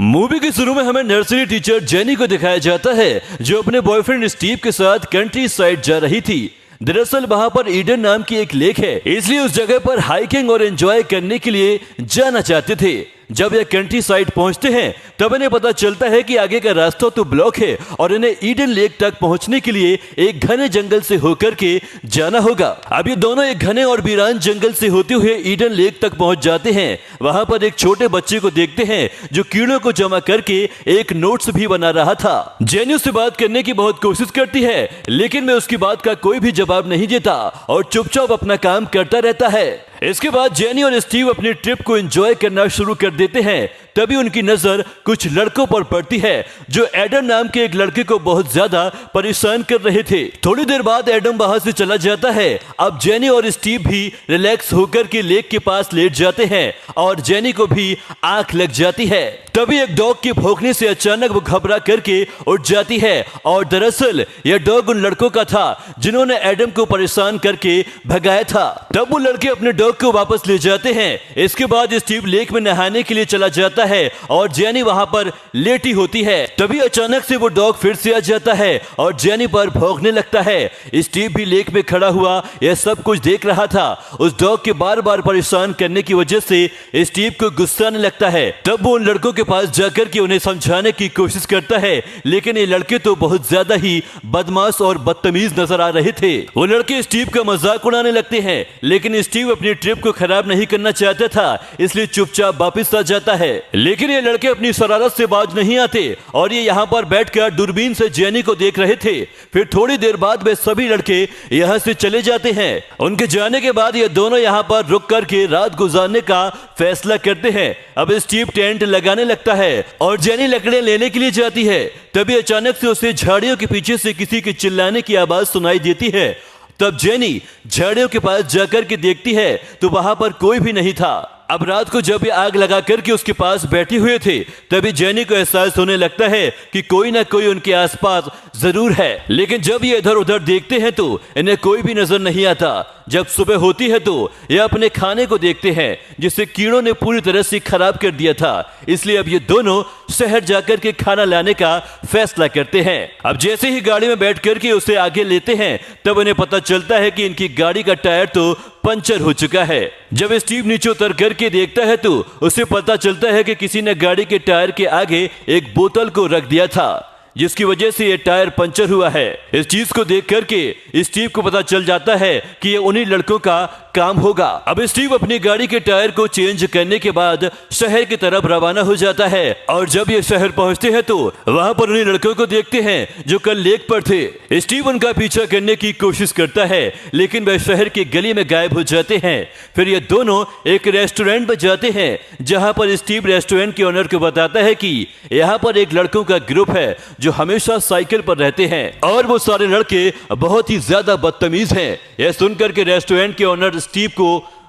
Movie के शुरू में हमें नर्सरी टीचर जेनी को दिखाया जाता है जो अपने बॉयफ्रेंड स्टीव के साथ कंट्री साइड जा रही थी। दरअसल वहां पर ईडन नाम की एक लेक है, इसलिए उस जगह पर हाइकिंग और एंजॉय करने के लिए जाना चाहते थे। जब ये कंट्री साइड पहुंचते हैं तब इन्हें पता चलता है कि आगे का रास्ता तो ब्लॉक है और इन्हें ईडन लेक तक पहुंचने के लिए एक घने जंगल से होकर के जाना होगा। अब ये दोनों एक घने और वीरान जंगल से होते हुए ईडन लेक तक पहुंच जाते हैं। वहां पर एक छोटे बच्चे को देखते हैं जो कीड़ों को जमा करके एक नोट्स भी बना रहा था। जेनी उससे बात करने की बहुत कोशिश करती है, लेकिन मैं उसकी बात का कोई भी जवाब नहीं देता और चुपचाप अपना काम करता रहता है। इसके बाद जेनी और स्टीव अपनी ट्रिप को एंजॉय करना शुरू कर देते हैं। तभी उनकी नजर कुछ लड़कों पर पड़ती है जो एडम नाम के एक लड़के को बहुत ज्यादा परेशान कर रहे थे। थोड़ी देर बाद एडम वहां से चला जाता है। अब जेनी और स्टीव भी रिलैक्स होकर के लेक के पास लेट जाते हैं और जेनी को भी आंख लग जाती है। तभी एक डॉग के भौंकने से अचानक वो घबरा करके उठ जाती है और दरअसल यह डॉग उन लड़कों का था जिन्होंने एडम को परेशान करके भगाया था। तब वो लड़के अपने डॉग को वापस ले जाते हैं। इसके बाद स्टीव लेक में नहाने के लिए चला जाता है और जेनी वहां पर लेटी होती है। तभी अचानक से वो डॉग फिर से आ जाता है और जेनी पर भौंकने लगता है। स्टीव भी लेक में खड़ा हुआ यह सब कुछ देख रहा था। उस डॉग के बार बार परेशान करने की वजह से स्टीव को गुस्सा आने लगता है। तब वो उन लड़कों के पास जाकर के उन्हें समझाने की कोशिश करता है, लेकिन ये लड़के तो बहुत ज्यादा ही बदमाश और बदतमीज नजर आ रहे थे। वो लड़के स्टीव का मजाक उड़ाने लगते हैं, लेकिन स्टीव अपनी ट्रिप को खराब नहीं करना चाहता था, इसलिए चुपचाप वापस आ जाता है। लेकिन ये लड़के अपनी शरारत से बाज नहीं आते और ये यहाँ पर बैठकर दूरबीन से जेनी को देख रहे थे। फिर थोड़ी देर बाद वे सभी लड़के यहाँ से चले जाते हैं। उनके जाने के बाद ये दोनों यहाँ पर रुक करके रात गुजारने का फैसला करते हैं। अब स्टीव टेंट लगाने लगता है और जेनी लकड़ियां लेने के लिए जाती है। तभी अचानक से उसे झाड़ियों के पीछे से किसी के चिल्लाने की आवाज सुनाई देती है। तब जेनी झाड़ियों के पास जाकर के देखती है तो वहां पर कोई भी नहीं था। अब रात को जब ये आग लगा करके उसके पास बैठे हुए थे तभी जेनी को एहसास होने लगता है कि कोई ना कोई उनके आसपास जरूर है। लेकिन जब ये इधर उधर देखते हैं तो इन्हें कोई भी नजर नहीं आता। जब सुबह होती है तो ये अपने खाने को देखते हैं जिसे कीड़ों ने पूरी तरह से खराब कर दिया था। इसलिए अब ये दोनों शहर जाकर के खाना लाने का फैसला करते हैं। अब जैसे ही गाड़ी में बैठ करके उसे आगे लेते हैं तब इन्हें पता चलता है कि इनकी गाड़ी का टायर तो पंचर हो चुका है। जब स्टीव नीचे उतर करके देखता है तो उसे पता चलता है कि किसी ने गाड़ी के टायर के आगे एक बोतल को रख दिया था, जिसकी वजह से ये टायर पंचर हुआ है। इस चीज को देख करके स्टीव को पता चल जाता है कि ये उन्हीं लड़कों का काम होगा। अब स्टीव अपनी गाड़ी के टायर को चेंज करने के बाद शहर की तरफ रवाना हो जाता है और जब ये शहर पहुंचते हैं तो वहां पर उन्हीं लड़कों को देखते हैं जो कल लेक पर थे। स्टीव उनका पीछा करने की कोशिश करता है, लेकिन वह शहर की गली में गायब हो जाते हैं। फिर ये दोनों एक रेस्टोरेंट में जाते हैं जहां पर स्टीव रेस्टोरेंट के ओनर को बताता है कि यहाँ पर एक लड़कों का ग्रुप है जो हमेशा साइकिल पर रहते हैं और वो सारे लड़के बहुत ही ज्यादा बदतमीज हैं। यह सुनकर के रेस्टोरेंट के ओनर स्टीव को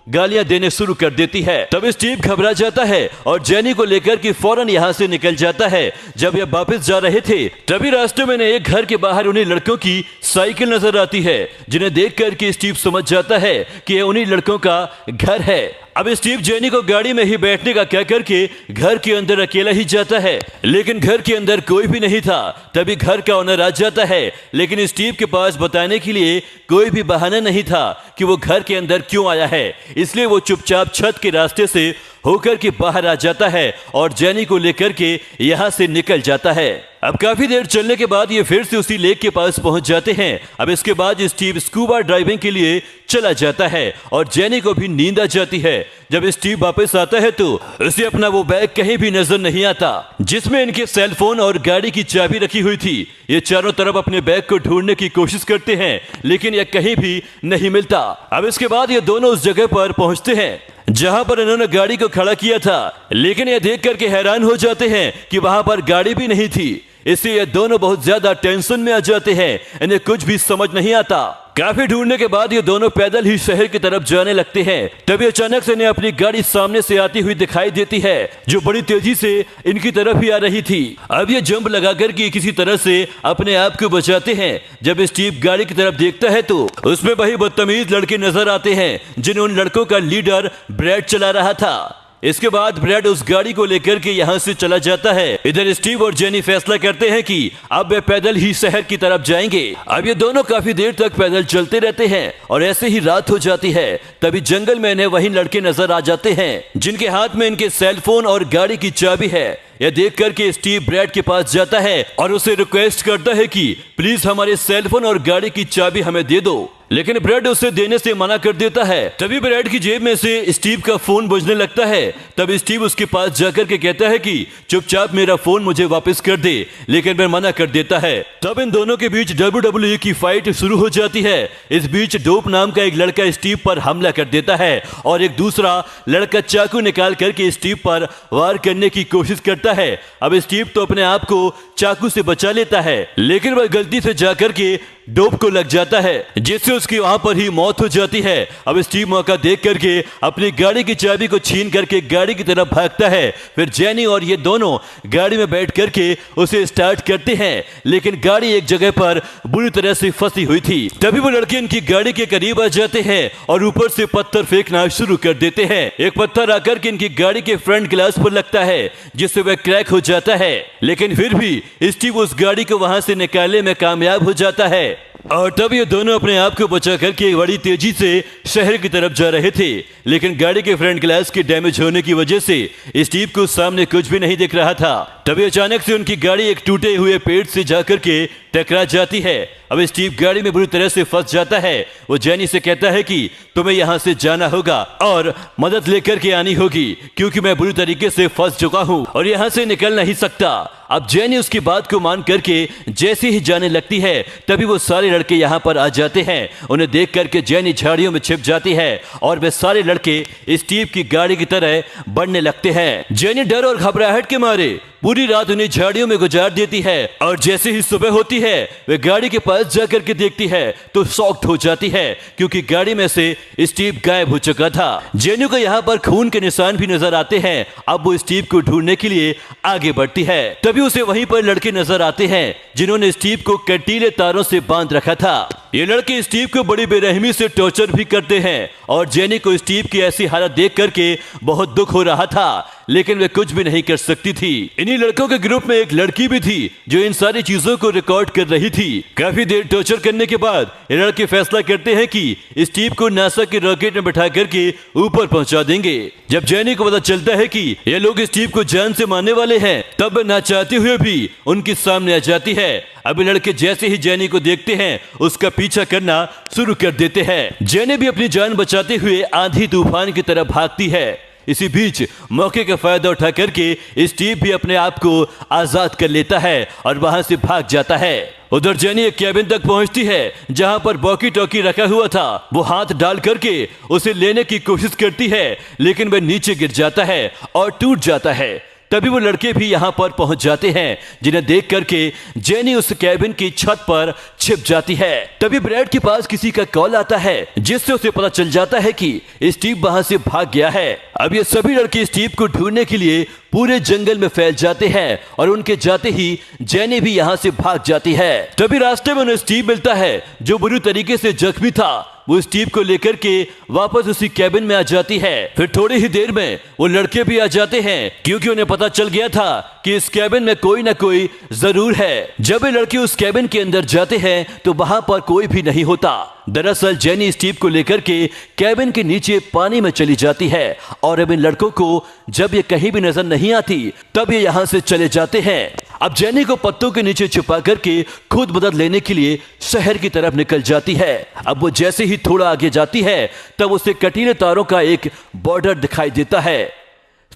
गालियां देने शुरू कर देती है। तब स्टीव घबरा जाता है और जेनी को लेकर के फौरन यहाँ से निकल जाता है। जब ये वापस जा रहे थे तभी रास्ते में एक घर के बाहर उन्हीं लड़कों की साइकिल नजर आती है, जिन्हें देख करके स्टीव समझ जाता है कि यह उन्हीं लड़कों का घर है। अब स्टीव जेनी को गाड़ी में ही बैठने का कह करके घर के अंदर अकेला ही जाता है, लेकिन घर के अंदर कोई भी नहीं था। तभी घर का ओनर आ जाता है, लेकिन स्टीव के पास बताने के लिए कोई भी बहाना नहीं था कि वो घर के अंदर क्यों आया है। इसलिए वो चुपचाप छत के रास्ते से होकर के बाहर आ जाता है और जेनी को लेकर के यहाँ से निकल जाता है। अब काफी देर चलने के बाद ये फिर से उसी लेक के पास पहुंच जाते हैं। अब इसके बाद स्टीव स्कूबा ड्राइविंग के लिए चला जाता है और जेनी को भी नींद आ जाती है। जब स्टीव वापस आता है तो उसे अपना वो बैग कहीं भी नजर नहीं आता जिसमें इनके सेलफोन और गाड़ी की चाबी रखी हुई थी। ये चारों तरफ अपने बैग को ढूंढने की कोशिश करते हैं, लेकिन यह कहीं भी नहीं मिलता। अब इसके बाद ये दोनों उस जगह पर पहुंचते हैं जहां पर इन्होंने गाड़ी को खड़ा किया था, लेकिन यह देख करके हैरान हो जाते हैं कि वहां पर गाड़ी भी नहीं थी। इससे ये दोनों बहुत ज्यादा टेंशन में आ जाते हैं, इन्हें कुछ भी समझ नहीं आता। काफी ढूंढने के बाद ये दोनों पैदल ही शहर की तरफ जाने लगते हैं। तभी अचानक से इन्हें अपनी गाड़ी सामने से आती हुई दिखाई देती है जो बड़ी तेजी से इनकी तरफ ही आ रही थी। अब ये जंप लगा करके किसी तरह से अपने आप को बचाते हैं। जब स्टीव गाड़ी की तरफ देखता है तो उसमें वही बदतमीज लड़के नजर आते हैं जिन्हें उन लड़कों का लीडर ब्रैड चला रहा था। इसके बाद ब्रैड उस गाड़ी को लेकर के यहाँ से चला जाता है। इधर स्टीव और जेनी फैसला करते हैं कि अब वे पैदल ही शहर की तरफ जाएंगे। अब ये दोनों काफी देर तक पैदल चलते रहते हैं और ऐसे ही रात हो जाती है। तभी जंगल में इन्हें वही लड़के नजर आ जाते हैं जिनके हाथ में इनके सेल फोन और गाड़ी की चाबी है। यह देख करके स्टीव ब्रैड के पास जाता है और उसे रिक्वेस्ट करता है कि प्लीज हमारे सेल फोन और गाड़ी की चाबी हमें दे दो, लेकिन ब्रैड उसे देने से मना कर देता है। तभी ब्रैड की जेब में से स्टीव का फोन बजने लगता है। तब स्टीव उसके पास जाकर के कहता है कि चुपचाप मेरा फोन मुझे वापस कर दे, लेकिन वह मना कर देता है। तब इन दोनों के बीच WWE की फाइट शुरू हो जाती है। इस बीच डोप नाम का एक लड़का स्टीव पर हमला कर देता है और एक दूसरा लड़का चाकू निकाल करके स्टीव पर वार करने की कोशिश करता है। अब स्टीव तो अपने आप को चाकू से बचा लेता है, लेकिन वह गलती से जाकर के डोप को लग जाता है, जिससे उसकी वहां पर ही मौत हो जाती है। अब स्टीव मौका देख करके अपनी गाड़ी की चाबी को छीन करके गाड़ी की तरफ भागता है। फिर जेनी और ये दोनों गाड़ी में बैठ करके उसे स्टार्ट करते हैं, लेकिन गाड़ी एक जगह पर बुरी तरह से फंसी हुई थी। तभी वो लड़के इनकी गाड़ी के करीब आ जाते हैं और ऊपर से पत्थर फेंकना शुरू कर देते हैं। एक पत्थर आकर के इनकी गाड़ी के फ्रंट ग्लास पर लगता है, जिससे वह क्रैक हो जाता है, लेकिन फिर भी स्टीव उस गाड़ी को वहां से निकालने में कामयाब हो जाता है। और तब ये दोनों अपने आप को बचा करके बड़ी तेजी से शहर की तरफ जा रहे थे, लेकिन गाड़ी के फ्रंट ग्लास के डैमेज होने की वजह से स्टीव को सामने कुछ भी नहीं दिख रहा था। तभी अचानक से उनकी गाड़ी एक टूटे हुए पेड़ से जाकर के टकरा जाती है। अब स्टीव गाड़ी में बुरी तरह से फंस जाता है। वो जेनी से कहता है कि तुम्हें यहाँ से जाना होगा और मदद लेकर के आनी होगी, क्योंकि मैं बुरी तरीके से फंस चुका हूँ और यहाँ से निकल नहीं सकता। अब जेनी उसकी बात को मान करके जैसे ही जाने लगती है, तभी वो सारे लड़के यहाँ पर आ जाते हैं। उन्हें देख करके जेनी झाड़ियों में छिप जाती है और वे सारे लड़के स्टीव की गाड़ी की तरह बढ़ने लगते हैं। जेनी डर और घबराहट के मारे पूरी रात उन्हें झाड़ियों में गुजार देती है और जैसे ही सुबह होती है वे गाड़ी के पास जाकर के देखती है तो शॉक्ड हो जाती है, क्योंकि गाड़ी में से स्टीव गायब हो चुका था। जेनी को यहाँ पर खून के निशान भी नजर आते हैं। अब वो स्टीव को ढूंढने के लिए आगे बढ़ती है। तभी उसे वहीं पर लड़के नजर आते हैं जिन्होंने स्टीव को कंटीले तारों से बांध रखा था। ये लड़के स्टीव को बड़ी बेरहमी से टॉर्चर भी करते हैं और जेनी को स्टीव की ऐसी हालत देख करके बहुत दुख हो रहा था, लेकिन वे कुछ भी नहीं कर सकती थी। इन्हीं लड़कों के ग्रुप में एक लड़की भी थी जो इन सारी चीजों को रिकॉर्ड कर रही थी। काफी देर टॉर्चर करने के बाद ये लड़के फैसला करते हैं कि स्टीव को नासा के रॉकेट में बैठा करके ऊपर पहुंचा देंगे। जब जेनी को पता चलता है कि ये लोग स्टीव को जान से मारने वाले हैं, तब ना चाहते हुए भी उनके सामने आ जाती है। अभी लड़के जैसे ही जेनी को देखते हैं उसका पीछा करना शुरू कर देते हैं। जेनी भी अपनी जान बचाते हुए आंधी तूफान की तरफ भागती है। इसी बीच मौके का फायदा उठा करके स्टीव भी अपने आप को आजाद कर लेता है और वहां से भाग जाता है। उधर जेनी एक कैबिन तक पहुंचती है जहां पर वॉकी टॉकी रखा हुआ था। वो हाथ डाल करके उसे लेने की कोशिश करती है, लेकिन वह नीचे गिर जाता है और टूट जाता है। तभी वो लड़के भी यहाँ पर पहुंच जाते हैं, जिन्हें देख करके जेनी उस कैबिन की छत पर छिप जाती है। तभी ब्रैड के पास किसी का कॉल आता है, जिससे उसे पता चल जाता है कि स्टीव वहां से भाग गया है। अब ये सभी लड़के स्टीव को ढूंढने के लिए पूरे जंगल में फैल जाते हैं और उनके जाते ही जेनी भी यहाँ से भाग जाती है। तभी रास्ते में उन्हें स्टीव मिलता है जो बुरी तरीके से जख्मी था। वो स्टीव को लेकर के वापस उसी कैबिन में आ जाती है। फिर थोड़ी ही देर में वो लड़के भी आ जाते हैं, क्योंकि उन्हें पता चल गया था कि इस कैबिन में कोई ना कोई जरूर है। जब ये लड़के उस कैबिन के अंदर जाते हैं तो वहां पर कोई भी नहीं होता। दरअसल जेनी स्टीव को लेकर के कैबिन के नीचे पानी में चली जाती है और अब इन लड़कों को जब ये कहीं भी नजर नहीं आती तब ये यहाँ से चले जाते हैं। अब जेनी को पत्तों के नीचे छुपा करके खुद मदद लेने के लिए शहर की तरफ निकल जाती है। अब वो जैसे ही थोड़ा आगे जाती है तब उसे कटीले तारों का एक बॉर्डर दिखाई देता है।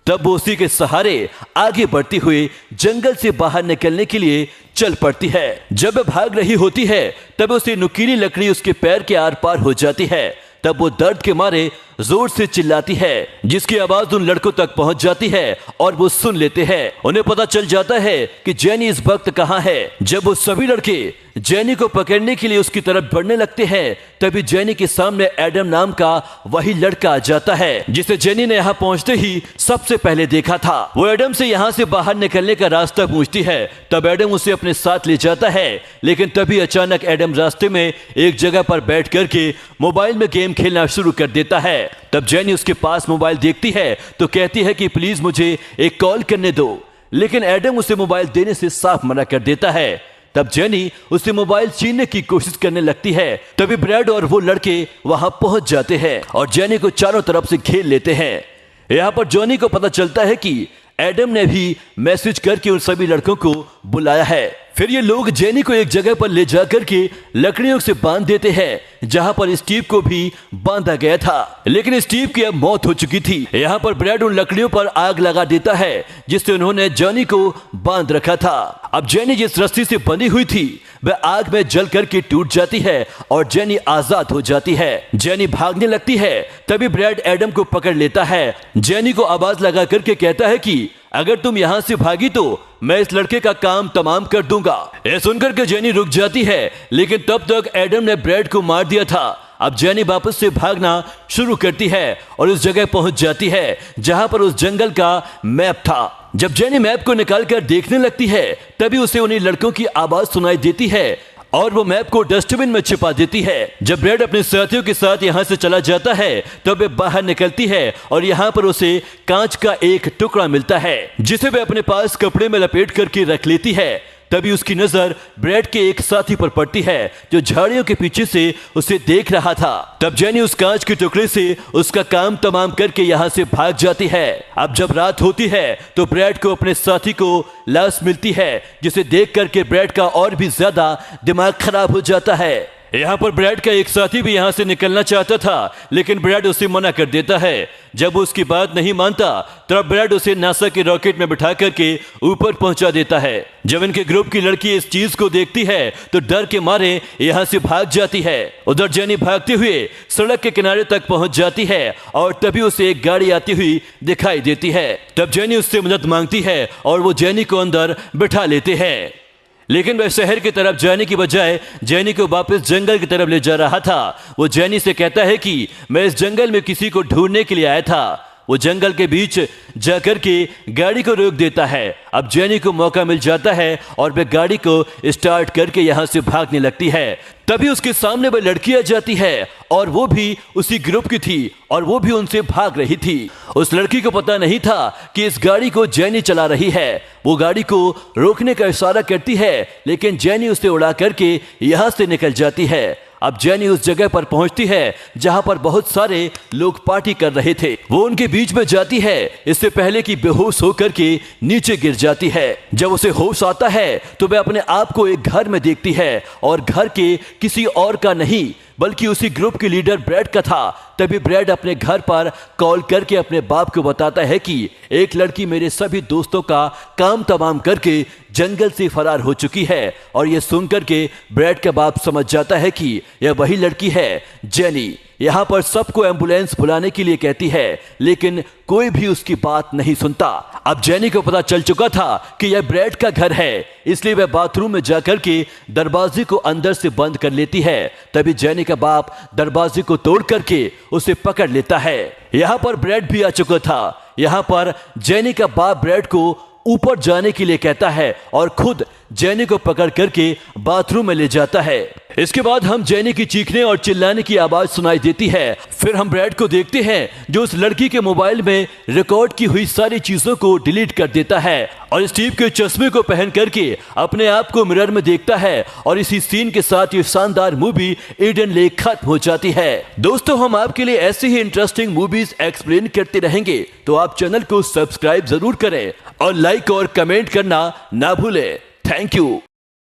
तब वो उसी के सहारे आगे बढ़ती हुई जंगल से बाहर निकलने के लिए चल पड़ती है। जब वह भाग रही होती है तब उसे नुकीली लकड़ी उसके पैर के आर पार हो जाती है। तब वो दर्द के मारे जोर से चिल्लाती है, जिसकी आवाज उन लड़कों तक पहुंच जाती है और वो सुन लेते हैं। उन्हें पता चल जाता है कि जेनी इस वक्त कहां है। जब वो सभी लड़के जेनी को पकड़ने के लिए उसकी तरफ बढ़ने लगते हैं, तभी जेनी के सामने एडम नाम का वही लड़का आ जाता है जिसे जेनी ने यहाँ पहुंचते ही सबसे पहले देखा था। वो एडम से यहाँ से बाहर निकलने का रास्ता पूछती है। तब एडम उसे अपने साथ ले जाता है, लेकिन तभी अचानक एडम रास्ते में एक जगह पर बैठ करके मोबाइल में गेम खेलना शुरू कर देता है। तब जेनी उसके पास मोबाइल देखती है तो कहती है कि प्लीज मुझे एक कॉल करने दो, लेकिन एडम उसे मोबाइल देने से साफ मना कर देता है। तब जेनी उससे मोबाइल छीनने की कोशिश करने लगती है। तभी ब्रैड और वो लड़के वहां पहुंच जाते हैं और जेनी को चारों तरफ से घेर लेते हैं। यहाँ पर जॉनी को पता चलता है कि एडम ने भी मैसेज करके उन सभी लड़कों को बुलाया है। फिर ये लोग जेनी को एक जगह पर ले जाकर के लकड़ियों से बांध देते हैं जहां पर स्टीव को भी बांधा गया था, लेकिन स्टीव की अब मौत हो चुकी थी। यहाँ पर ब्रैड उन लकड़ियों पर आग लगा देता है जिससे उन्होंने जेनी को बांध रखा था। अब जेनी जिस रस्सी से बंधी हुई थी वह आग में जल करके टूट जाती है और जेनी आजाद हो जाती है। जेनी भागने लगती है, तभी ब्रैड एडम को पकड़ लेता है। जेनी को आवाज लगा करके कहता है कि अगर तुम यहाँ से भागी तो मैं इस लड़के का काम तमाम कर दूंगा। यह सुनकर के जेनी रुक जाती है, लेकिन तब तक एडम ने ब्रैड को मार दिया था। अब जेनी वापस से भागना शुरू करती है और उस जगह पहुंच जाती है जहां पर उस जंगल का मैप था। जब जेनी मैप को निकाल कर देखने लगती है तभी उसे उन्हीं लड़कों की आवाज सुनाई देती है और वो मैप को डस्टबिन में छिपा देती है। जब ब्रैड अपने साथियों के साथ यहाँ से चला जाता है तब वे बाहर निकलती है और यहाँ पर उसे कांच का एक टुकड़ा मिलता है जिसे वे अपने पास कपड़े में लपेट करके रख लेती है। तभी उसकी नजर ब्रैड के एक साथी पर पड़ती है जो झाड़ियों के पीछे से उसे देख रहा था। तब जेनी उस कांच के टुकड़े से उसका काम तमाम करके यहाँ से भाग जाती है। अब जब रात होती है तो ब्रैड को अपने साथी को लाश मिलती है जिसे देख करके ब्रैड का और भी ज्यादा दिमाग खराब हो जाता है। यहाँ पर ब्रैड का एक साथी भी यहाँ से निकलना चाहता था, लेकिन ब्रैड उसे मना कर देता है। जब वो उसकी बात नहीं मानता तब ब्रैड उसे नासा के रॉकेट में बिठा करके ऊपर पहुंचा देता है। जब इनके ग्रुप की लड़की इस चीज को देखती है तो डर के मारे यहाँ से भाग जाती है। उधर जेनी भागते हुए सड़क के किनारे तक पहुंच जाती है और तभी उसे एक गाड़ी आती हुई दिखाई देती है। तब जेनी उससे मदद मांगती है और वो जेनी को अंदर बिठा लेते हैं, लेकिन वह शहर की तरफ जाने की बजाय जेनी को वापस जंगल की तरफ ले जा रहा था। वो जेनी से कहता है कि मैं इस जंगल में किसी को ढूंढने के लिए आया था। वो जंगल के बीच जाकर के गाड़ी को रोक देता है। अब जेनी को मौका मिल जाता है और वह गाड़ी को स्टार्ट करके यहाँ से भागने लगती है। तभी उसके सामने वह लड़की आ जाती है और वो भी उसी ग्रुप की थी और वो भी उनसे भाग रही थी। उस लड़की को पता नहीं था कि इस गाड़ी को जेनी चला रही है। वो गाड़ी को रोकने का इशारा करती है, लेकिन जेनी उसे उड़ा करके यहाँ से निकल जाती है। अब जेनी उस जगह पर पहुंचती है जहां पर बहुत सारे लोग पार्टी कर रहे थे। वो उनके बीच में जाती है इससे पहले कि बेहोश होकर के नीचे गिर जाती है। जब उसे होश आता है तो वह अपने आप को एक घर में देखती है और घर के किसी और का नहीं बल्कि उसी ग्रुप के लीडर ब्रैड का था। तभी ब्रैड अपने घर पर कॉल करके अपने बाप को बताता है कि एक लड़की मेरे सभी दोस्तों का काम तमाम करके जंगल से फरार हो चुकी है। और यह सुनकर के ब्रैड का बाप समझ जाता है कि यह वही लड़की है जेनी। यहाँ पर सबको एम्बुलेंस बुलाने के लिए कहती है, लेकिन कोई भी उसकी बात नहीं सुनता। अब जेनी को पता चल चुका था कि यह ब्रैड का घर है, इसलिए वह बाथरूम में जाकर के दरवाजे को अंदर से बंद कर लेती है। तभी जेनी का बाप दरवाजे को तोड़ करके उसे पकड़ लेता है। यहाँ पर ब्रैड भी आ चुका था। यहाँ पर जेनी का बाप ब्रैड को ऊपर जाने के लिए कहता है और खुद जेनी को पकड़ करके बाथरूम में ले जाता है। इसके बाद हम जेनी की चीखने और चिल्लाने की आवाज सुनाई देती है। फिर हम ब्रैड को देखते हैं जो उस लड़की के मोबाइल में रिकॉर्ड की हुई सारी चीजों को डिलीट कर देता है और स्टीव के चश्मे को पहन करके अपने आप को मिरर में देखता है। और इसी सीन के साथ ये शानदार मूवी ईडन लेक खत्म हो जाती है। दोस्तों, हम आपके लिए ऐसे ही इंटरेस्टिंग मूवीज एक्सप्लेन करते रहेंगे, तो आप चैनल को सब्सक्राइब जरूर करें और लाइक और कमेंट करना ना भूलें। Thank you.